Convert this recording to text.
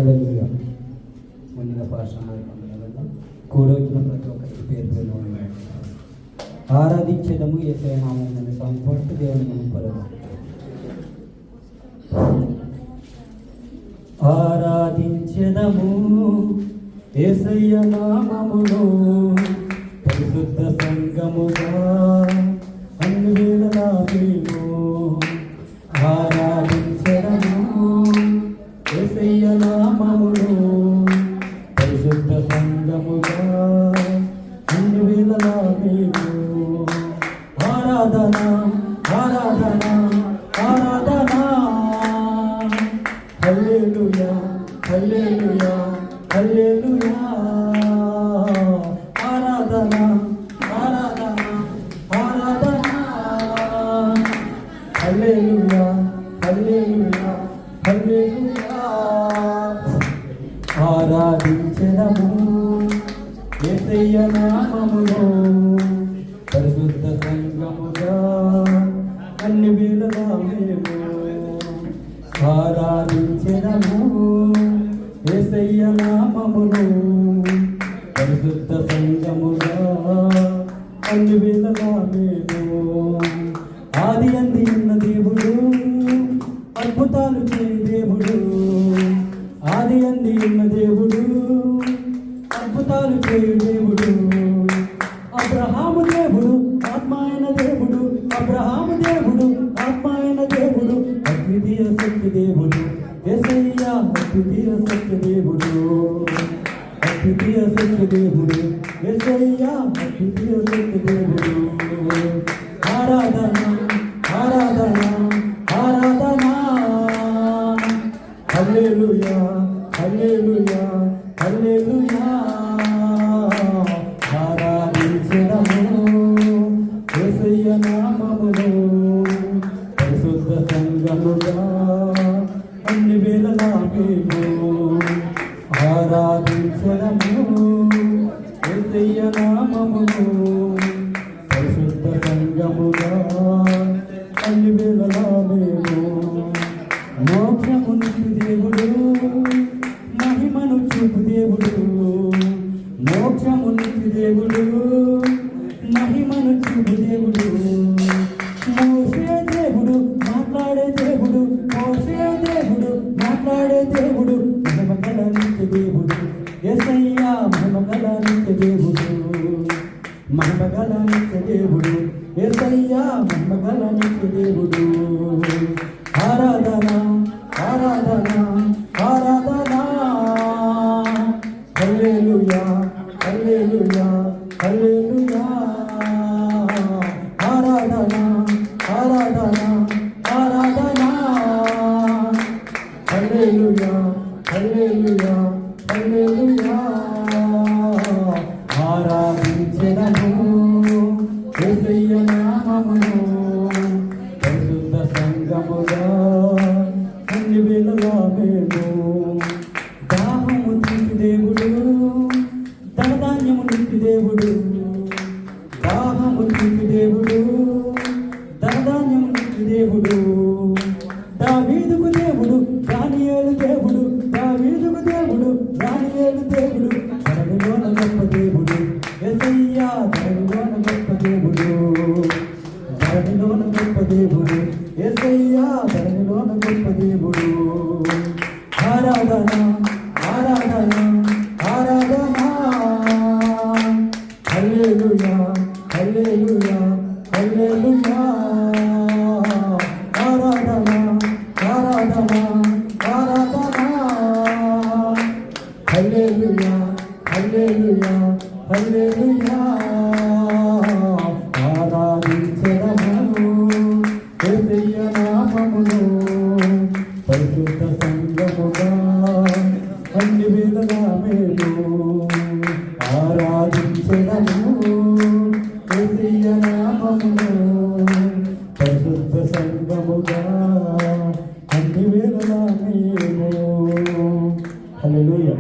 హల్లెలూయా. ముందుగా పాఠశాల కూడా వచ్చిన ప్రతి ఒక్కరికి పేరు ఆరాధించడము యేసయ్య నామమున సంపూర్ణ దేవుని మనం పరమ ఆరాధించడము యేసయ్య నామమును పరిశుద్ధ సంగముగా అన్ని వేళలా మేము ఆరాధించడము యేసయ్య నామమును పరిశుద్ధ సంగముగా అన్ని వేళలా మేము ఆరాధన ఆరాధన ఆరాధన హల్లెలూయా హల్లెలూయా హల్లెలూయా ఆరాధన ఆరాధన ఆరాధన హల్లెలూయా హల్లెలూయా హల్లెలూయా ఆరాధించడము యేసయ్య నామములో పరిశుద్ధ సంగముగా అన్ని వేళలా మేము ఆరాధించడము యేసయ్య నామములో పరిశుద్ధ సంగముగా అన్ని వేళలా మేము ఆది అంది ఉన్న దేవుడు అద్భుతాలు చేయ దేవుడు ఆది అంది ఉన్న దేవుడు అద్భుతాలు చేయు దేవుడు అబ్రహాము దేవుడు ఆత్మాయన దేవుడు అబ్రహాము దేవుడు ఆత్మాయన దేవుడు అద్వితీయ సత్య దేవుడు యేసయ్య అద్వితీయ సత్య దేవుడు అద్వితీయ సత్య దేవుడు యేసయ్య అద్వితీయ సత్య దేవుడు ఆరాధన ఆరాధన ఆరాధన హల్లెలూయా హల్లెలూయా హల్లెలూయా ఆరాధించడము యేసయ్య నామములో పరిశుద్ధ సంగముగా అన్ని వేళలా మేము ఆరాధించడము యేసయ్య నామములో పరిశుద్ధ సంగముగా అన్ని వేళలా మేము మోక్షమునికి దేవుడు మహిమను చూపు దేవుడు మోక్షమునికి దేవుడు మహిమను చూపు దేవుడు మోసే దేవుడు మాట్లాడే దేవుడు మోసే దేవుడు మాట్లాడే దేవుడు మహిమగల నిత్య దేవుడు యేసయ్య మహిమగల నిత్య దేవుడు మహిమగల నిత్య దేవుడు యేసయ్య మహిమగల నిత్య దేవుడు ఆరాధన ఆరాధన ఆరాధన హల్లెలూయా హల్లెలూయా హల్లెలూయా ఆరాధన ఆరాధన ఆరాధన హల్లెలూయా హల్లెలూయా హల్లెలూయా ఆరాధించడము యేసయ్య నామమును పరిశుద్ధ సంగముగా అన్ని వేళలా మేము దాహము తీర్చు దేవుడు ధనధాన్యము నింపి దేవుడు దాహము తీర్చు దేవుడు ధనధాన్యము నింపి దేవుడు దావీదుకు దేవుడు దానియేలు దేవుడు దావీదుకు దేవుడు దానియేలు దేవుడు ధరణిలోన గొప్ప దేవుడు యేసయ్య ధరణిలోన గొప్ప దేవుడు ధరణిలోన గొప్ప దేవుడు యేసయ్య ధరణిలోన గొప్ప దేవుడు ఆరాధన ఆరాధన ఆరాధన హల్లెలూయా హల్లెలూయా హల్లెలూయా ఆరాధన ఆరాధన ఆరాధన హల్లెలూయా హల్లెలూయా హల్లెలూయా ఆరాధించడము యేసయ్య నామములో పరిశుద్ధ సంగముగా అన్ని వేళలా మేము ఆరాధించడము యేసయ్య నామములో పరిశుద్ధ సంగముగా అన్ని వేళలా మేము హల్లెలూయా.